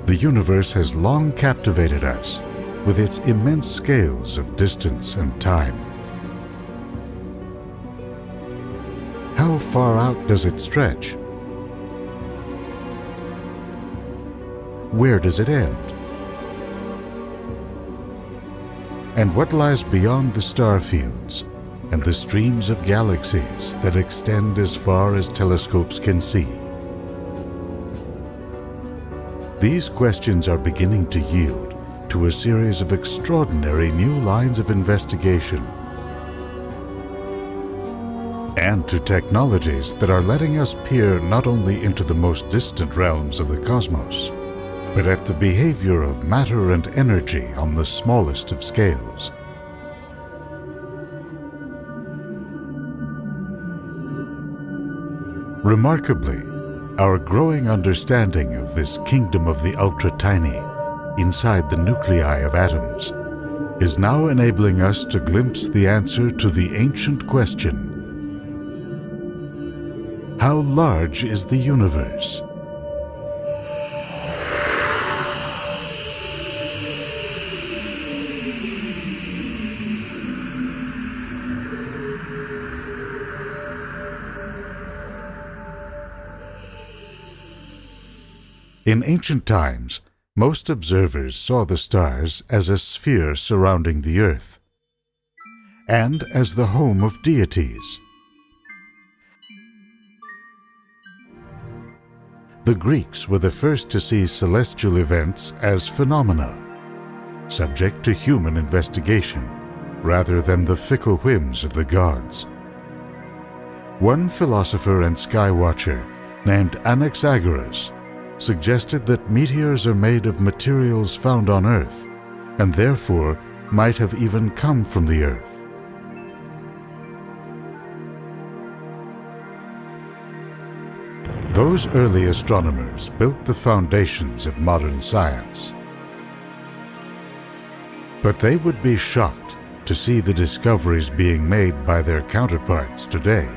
The universe has long captivated us with its immense scales of distance and time. How far out does it stretch? Where does it end? And what lies beyond the star fields and the streams of galaxies that extend as far as telescopes can see? These questions are beginning to yield to a series of extraordinary new lines of investigation and to technologies that are letting us peer not only into the most distant realms of the cosmos, but at the behavior of matter and energy on the smallest of scales. Remarkably, our growing understanding of this kingdom of the ultra-tiny inside the nuclei of atoms is now enabling us to glimpse the answer to the ancient question: how large is the universe? In ancient times, most observers saw the stars as a sphere surrounding the earth and as the home of deities. The Greeks were the first to see celestial events as phenomena, subject to human investigation, rather than the fickle whims of the gods. One philosopher and skywatcher named Anaxagoras suggested that meteors are made of materials found on Earth and therefore might have even come from the Earth. Those early astronomers built the foundations of modern science. But they would be shocked to see the discoveries being made by their counterparts today.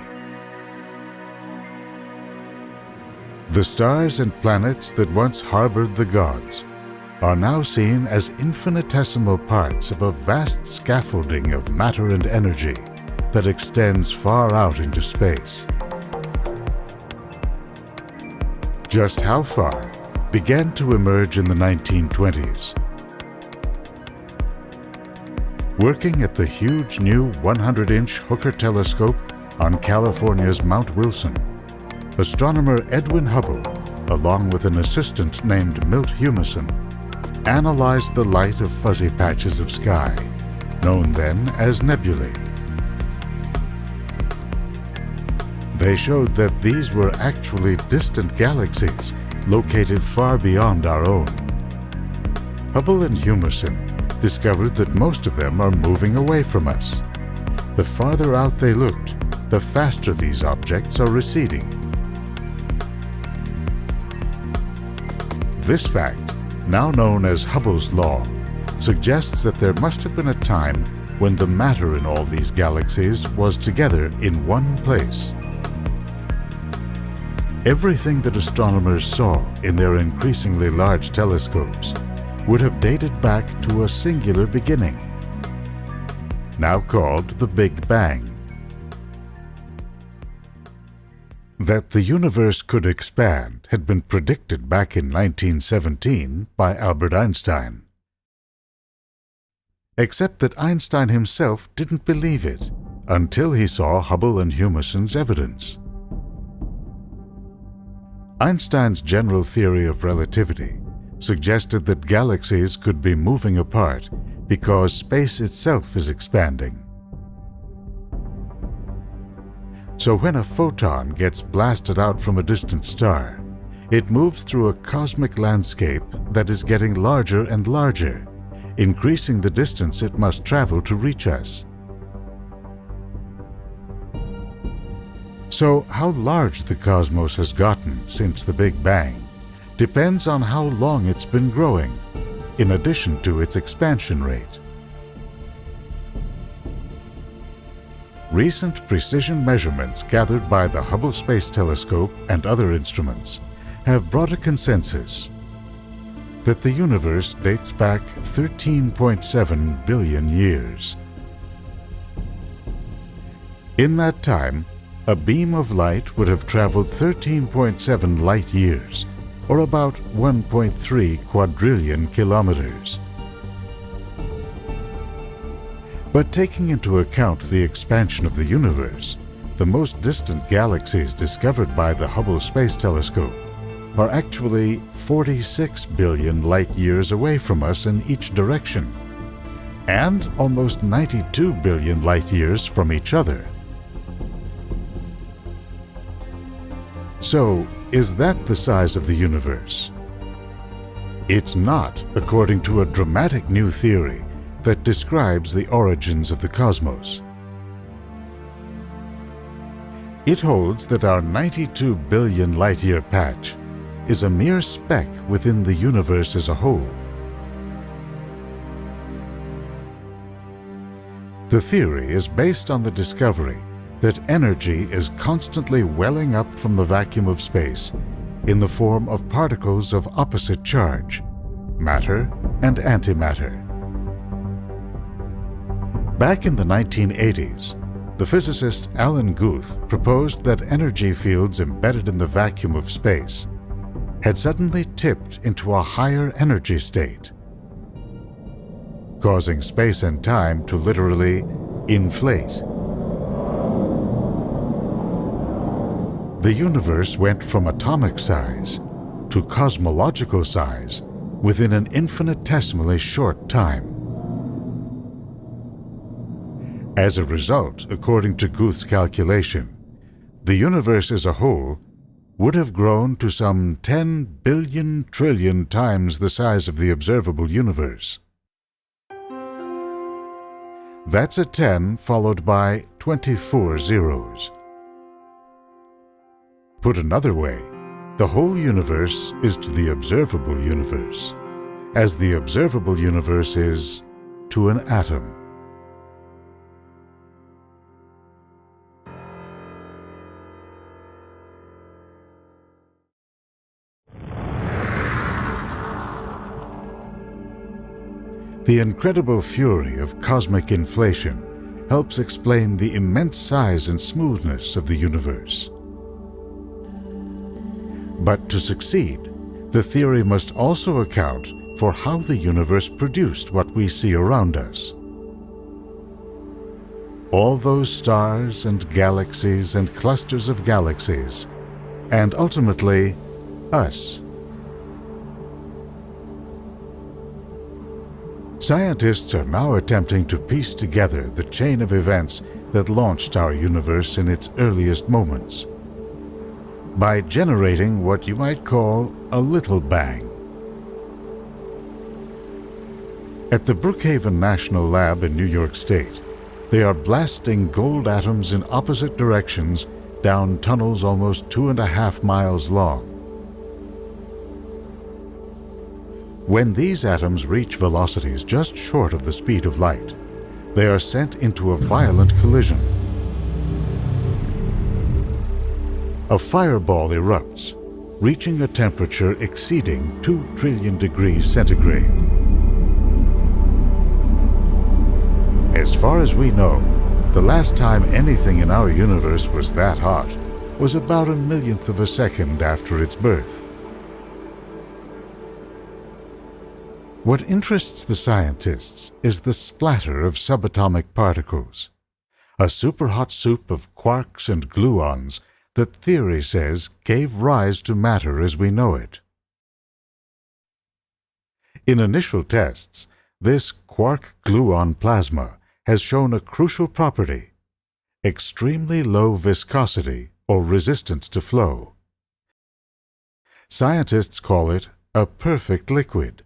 The stars and planets that once harbored the gods are now seen as infinitesimal parts of a vast scaffolding of matter and energy that extends far out into space. Just how far began to emerge in the 1920s. Working at the huge new 100-inch Hooker telescope on California's Mount Wilson, astronomer Edwin Hubble, along with an assistant named Milt Humason, analyzed the light of fuzzy patches of sky, known then as nebulae. They showed that these were actually distant galaxies located far beyond our own. Hubble and Humason discovered that most of them are moving away from us. The farther out they looked, the faster these objects are receding. This fact, now known as Hubble's law, suggests that there must have been a time when the matter in all these galaxies was together in one place. Everything that astronomers saw in their increasingly large telescopes would have dated back to a singular beginning, now called the Big Bang. That the universe could expand had been predicted back in 1917 by Albert Einstein. Except that Einstein himself didn't believe it until he saw Hubble and Humason's evidence. Einstein's general theory of relativity suggested that galaxies could be moving apart because space itself is expanding. So when a photon gets blasted out from a distant star, it moves through a cosmic landscape that is getting larger and larger, increasing the distance it must travel to reach us. So how large the cosmos has gotten since the Big Bang depends on how long it's been growing, in addition to its expansion rate. Recent precision measurements gathered by the Hubble Space Telescope and other instruments have brought a consensus. that the universe dates back 13.7 billion years. In that time, a beam of light would have traveled 13.7 light years, or about 1.3 quadrillion kilometers. But taking into account the expansion of the universe, the most distant galaxies discovered by the Hubble Space Telescope are actually 46 billion light-years away from us in each direction, and almost 92 billion light-years from each other. So, is that the size of the universe? It's not, according to a dramatic new theory that describes the origins of the cosmos. It holds that our 92 billion light-year patch is a mere speck within the universe as a whole. The theory is based on the discovery that energy is constantly welling up from the vacuum of space in the form of particles of opposite charge, matter and antimatter. Back in the 1980s, the physicist Alan Guth proposed that energy fields embedded in the vacuum of space had suddenly tipped into a higher energy state, causing space and time to literally inflate. The universe went from atomic size to cosmological size within an infinitesimally short time. As a result, according to Guth's calculation, the universe as a whole would have grown to some 10 billion trillion times the size of the observable universe. That's a 10 followed by 24 zeros. Put another way, the whole universe is to the observable universe, as the observable universe is to an atom. The incredible fury of cosmic inflation helps explain the immense size and smoothness of the universe. But to succeed, the theory must also account for how the universe produced what we see around us. All those stars and galaxies and clusters of galaxies, and ultimately, us. Scientists are now attempting to piece together the chain of events that launched our universe in its earliest moments by generating what you might call a little bang. At the Brookhaven National Lab in New York State, they are blasting gold atoms in opposite directions down tunnels almost 2.5 miles long. When these atoms reach velocities just short of the speed of light, they are sent into a violent collision. A fireball erupts, reaching a temperature exceeding 2 trillion degrees centigrade. As far as we know, the last time anything in our universe was that hot was about 1/1,000,000th of a second after its birth. What interests the scientists is the splatter of subatomic particles, a superhot soup of quarks and gluons that theory says gave rise to matter as we know it. In initial tests, this quark-gluon plasma has shown a crucial property: extremely low viscosity or resistance to flow. Scientists call it a perfect liquid.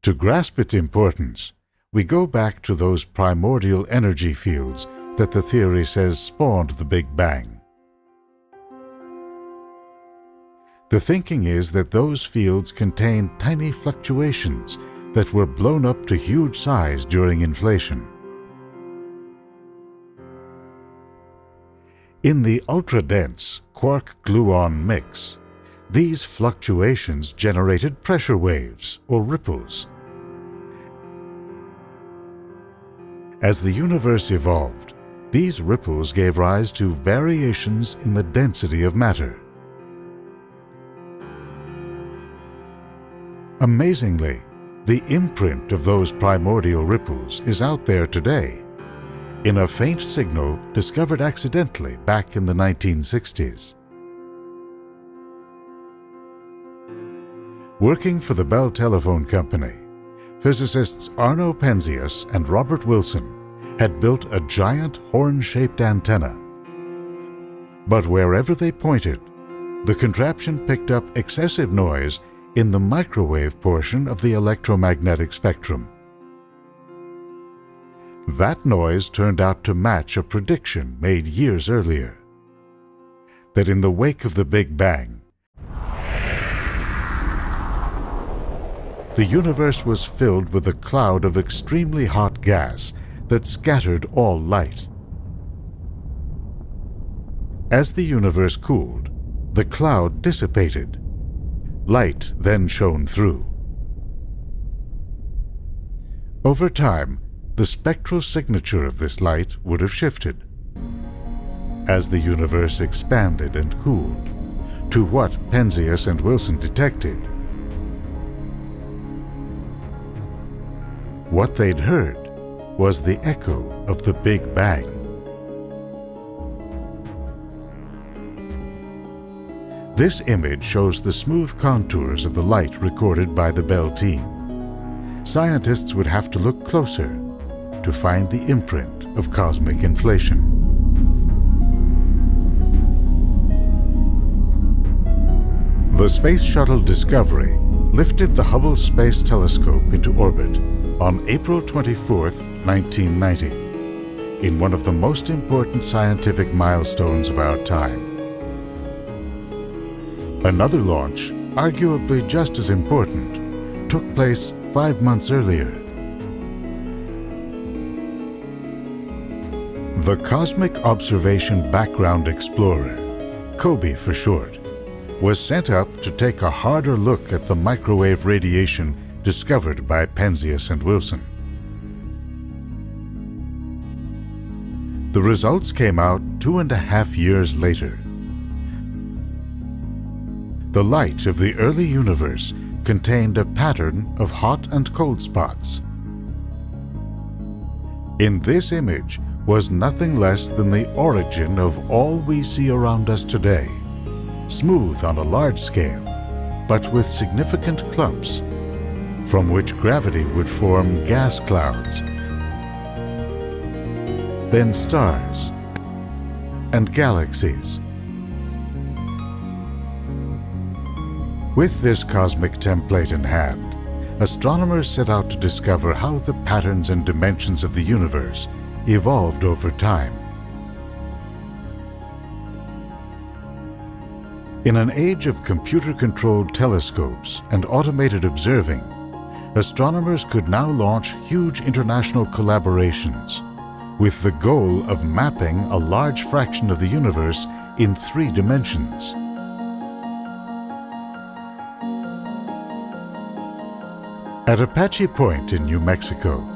To grasp its importance, we go back to those primordial energy fields that the theory says spawned the Big Bang. The thinking is that those fields contain tiny fluctuations that were blown up to huge size during inflation. In the ultra-dense quark-gluon mix, These fluctuations generated pressure waves, or ripples. As the universe evolved, these ripples gave rise to variations in the density of matter. Amazingly, the imprint of those primordial ripples is out there today, in a faint signal discovered accidentally back in the 1960s. Working for the Bell Telephone Company, physicists Arno Penzias and Robert Wilson had built a giant horn-shaped antenna. But wherever they pointed, the contraption picked up excessive noise in the microwave portion of the electromagnetic spectrum. That noise turned out to match a prediction made years earlier, that in the wake of the Big Bang, the universe was filled with a cloud of extremely hot gas that scattered all light. As the universe cooled, the cloud dissipated. Light then shone through. Over time, the spectral signature of this light would have shifted as the universe expanded and cooled to what Penzias and Wilson detected. What they'd heard was the echo of the Big Bang. This image shows the smooth contours of the light recorded by the Bell team. Scientists would have to look closer to find the imprint of cosmic inflation. The Space Shuttle Discovery lifted the Hubble Space Telescope into orbit on April 24, 1990, in one of the most important scientific milestones of our time. Another launch, arguably just as important, took place 5 months earlier. The Cosmic Observation Background Explorer, COBE for short, was sent up to take a harder look at the microwave radiation discovered by Penzias and Wilson. The results came out 2.5 years later. The light of the early universe contained a pattern of hot and cold spots. In this image was nothing less than the origin of all we see around us today, smooth on a large scale, but with significant clumps, from which gravity would form gas clouds, then stars and galaxies. With this cosmic template in hand, astronomers set out to discover how the patterns and dimensions of the universe evolved over time. In an age of computer-controlled telescopes and automated observing, astronomers could now launch huge international collaborations with the goal of mapping a large fraction of the universe in 3 dimensions. At Apache Point in New Mexico,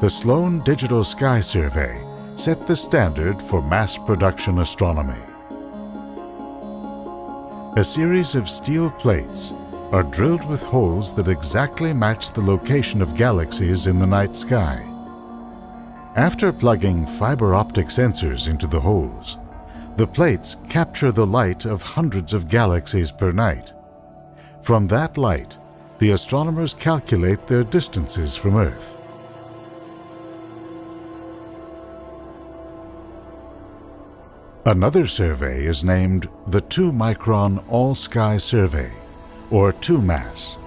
the Sloan Digital Sky Survey set the standard for mass production astronomy. A series of steel plates are drilled with holes that exactly match the location of galaxies in the night sky. After plugging fiber optic sensors into the holes, the plates capture the light of hundreds of galaxies per night. From that light, the astronomers calculate their distances from Earth. Another survey is named the 2-micron All-Sky Survey, or 2MASS,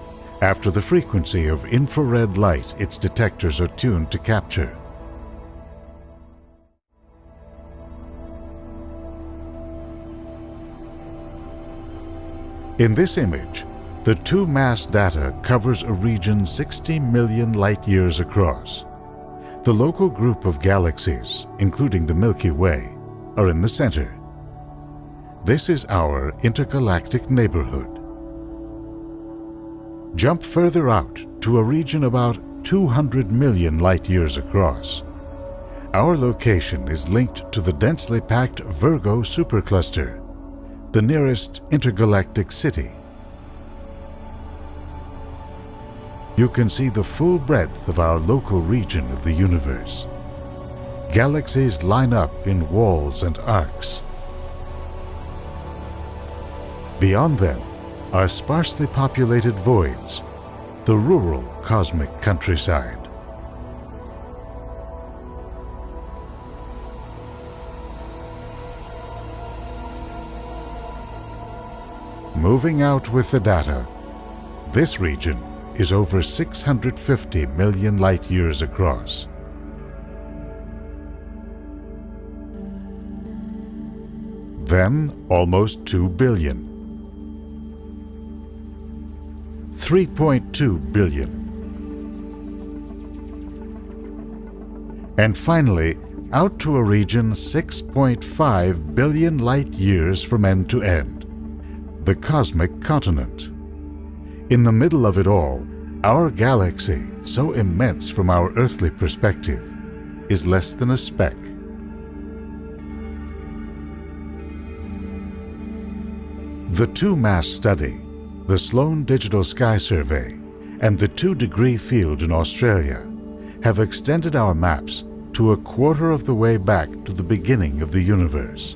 after the frequency of infrared light its detectors are tuned to capture. In this image, the 2MASS data covers a region 60 million light-years across. The local group of galaxies, including the Milky Way, are in the center. This is our intergalactic neighborhood. jump further out to a region about 200 million light-years across. Our location is linked to the densely packed Virgo supercluster, the nearest intergalactic city. You can see the full breadth of our local region of the universe. Galaxies line up in walls and arcs. Beyond them are sparsely populated voids, the rural cosmic countryside. Moving out with the data, this region is over 650 million light-years across. Then almost 2 billion. 3.2 billion. And finally, out to a region 6.5 billion light-years from end to end, the cosmic continent. In the middle of it all, our galaxy, so immense from our earthly perspective, is less than a speck. The two-mass study, the Sloan Digital Sky Survey, and the 2-degree field in Australia have extended our maps to a quarter of the way back to the beginning of the universe.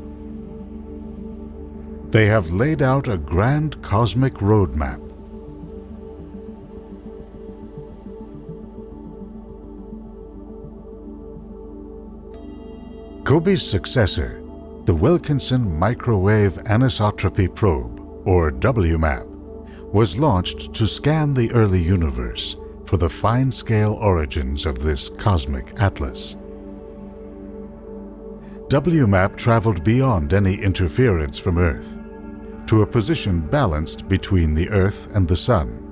They have laid out a grand cosmic roadmap. COBE's successor, the Wilkinson Microwave Anisotropy Probe, or WMAP, was launched to scan the early universe for the fine-scale origins of this cosmic atlas. WMAP traveled beyond any interference from Earth to a position balanced between the Earth and the Sun.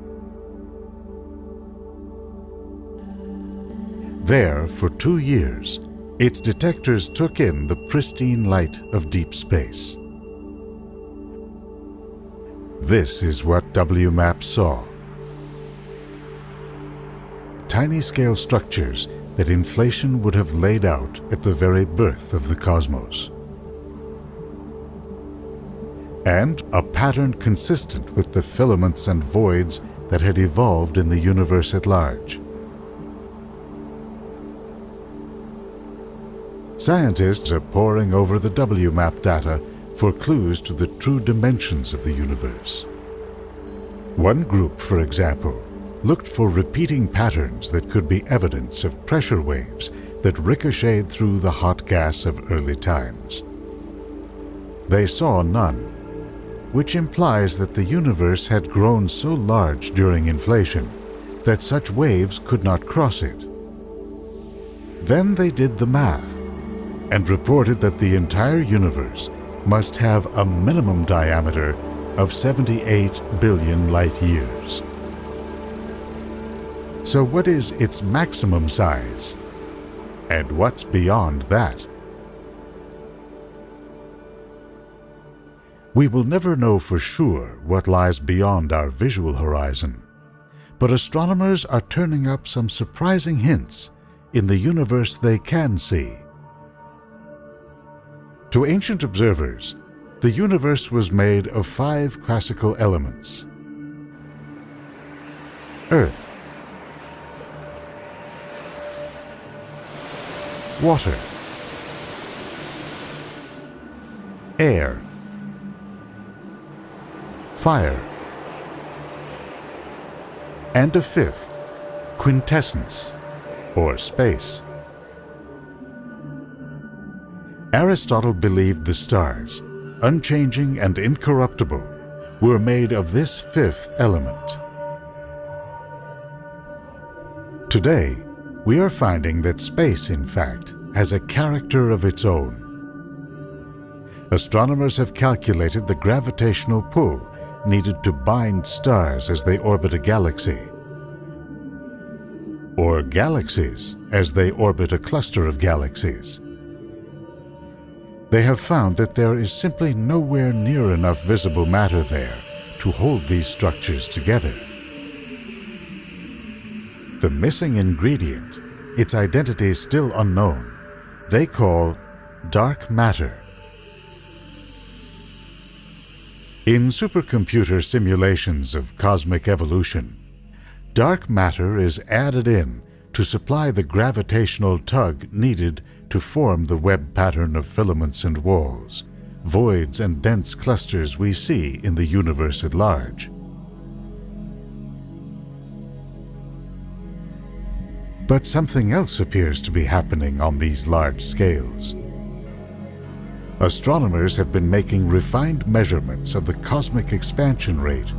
There, for 2 years, its detectors took in the pristine light of deep space. This is what WMAP saw. Tiny-scale structures that inflation would have laid out at the very birth of the cosmos. And a pattern consistent with the filaments and voids that had evolved in the universe at large. Scientists are poring over the WMAP data for clues to the true dimensions of the universe. One group, for example, looked for repeating patterns that could be evidence of pressure waves that ricocheted through the hot gas of early times. They saw none, which implies that the universe had grown so large during inflation that such waves could not cross it. Then they did the math and reported that the entire universe must have a minimum diameter of 78 billion light-years. So what is its maximum size? And what's beyond that? We will never know for sure what lies beyond our visual horizon, but astronomers are turning up some surprising hints in the universe they can see. To ancient observers, the universe was made of 5 classical elements: Earth, water, air, fire, and a 5th, quintessence, or space. Aristotle believed the stars, unchanging and incorruptible, were made of this 5th element. Today, we are finding that space, in fact, has a character of its own. Astronomers have calculated the gravitational pull needed to bind stars as they orbit a galaxy, or galaxies as they orbit a cluster of galaxies. They have found that there is simply nowhere near enough visible matter there to hold these structures together. The missing ingredient, its identity still unknown, they call dark matter. In supercomputer simulations of cosmic evolution, dark matter is added in to supply the gravitational tug needed to form the web pattern of filaments and walls, voids and dense clusters we see in the universe at large. But something else appears to be happening on these large scales. Astronomers have been making refined measurements of the cosmic expansion rate.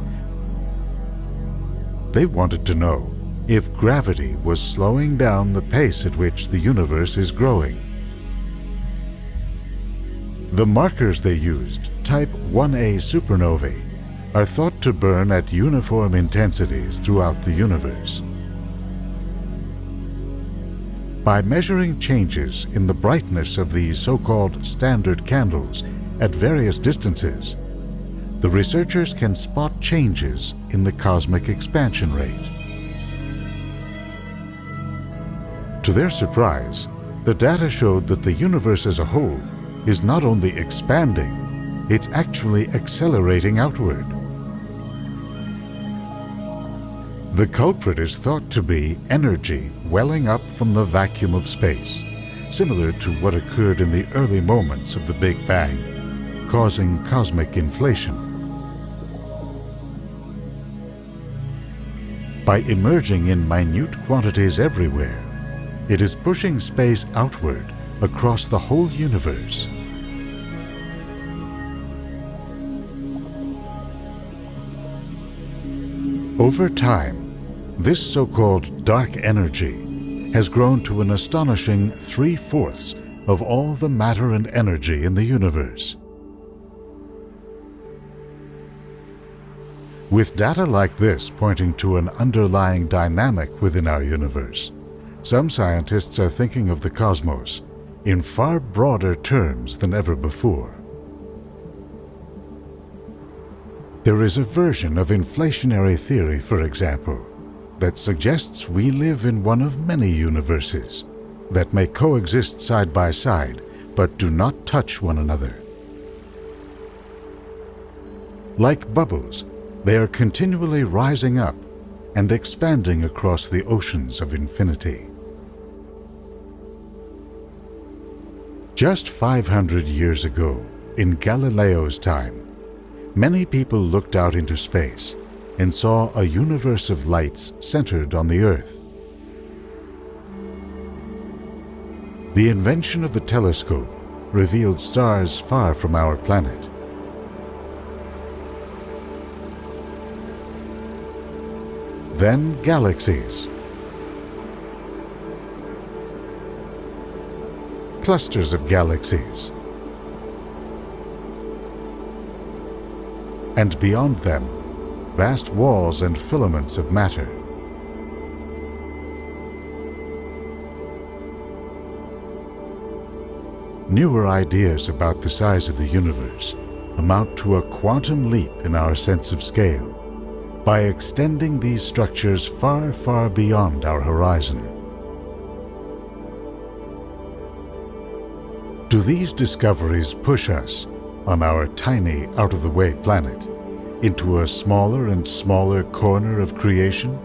They wanted to know if gravity was slowing down the pace at which the universe is growing. The markers they used, type 1a supernovae, are thought to burn at uniform intensities throughout the universe. By measuring changes in the brightness of these so-called standard candles at various distances, the researchers can spot changes in the cosmic expansion rate. To their surprise, the data showed that the universe as a whole is not only expanding, it's actually accelerating outward. The culprit is thought to be energy welling up from the vacuum of space, similar to what occurred in the early moments of the Big Bang, causing cosmic inflation. By emerging in minute quantities everywhere, it is pushing space outward across the whole universe. Over time, this so-called dark energy has grown to an astonishing 3/4 of all the matter and energy in the universe. With data like this pointing to an underlying dynamic within our universe, some scientists are thinking of the cosmos in far broader terms than ever before. There is a version of inflationary theory, for example, that suggests we live in one of many universes that may coexist side by side but do not touch one another. Like bubbles, they are continually rising up and expanding across the oceans of infinity. Just 500 years ago, in Galileo's time, many people looked out into space and saw a universe of lights centered on the Earth. The invention of the telescope revealed stars far from our planet. Then galaxies, clusters of galaxies, and beyond them, vast walls and filaments of matter. Newer ideas about the size of the universe amount to a quantum leap in our sense of scale by extending these structures far, far beyond our horizon. Do these discoveries push us, on our tiny, out-of-the-way planet, into a smaller and smaller corner of creation?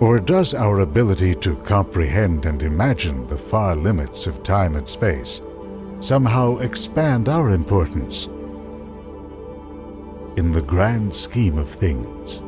Or does our ability to comprehend and imagine the far limits of time and space somehow expand our importance in the grand scheme of things?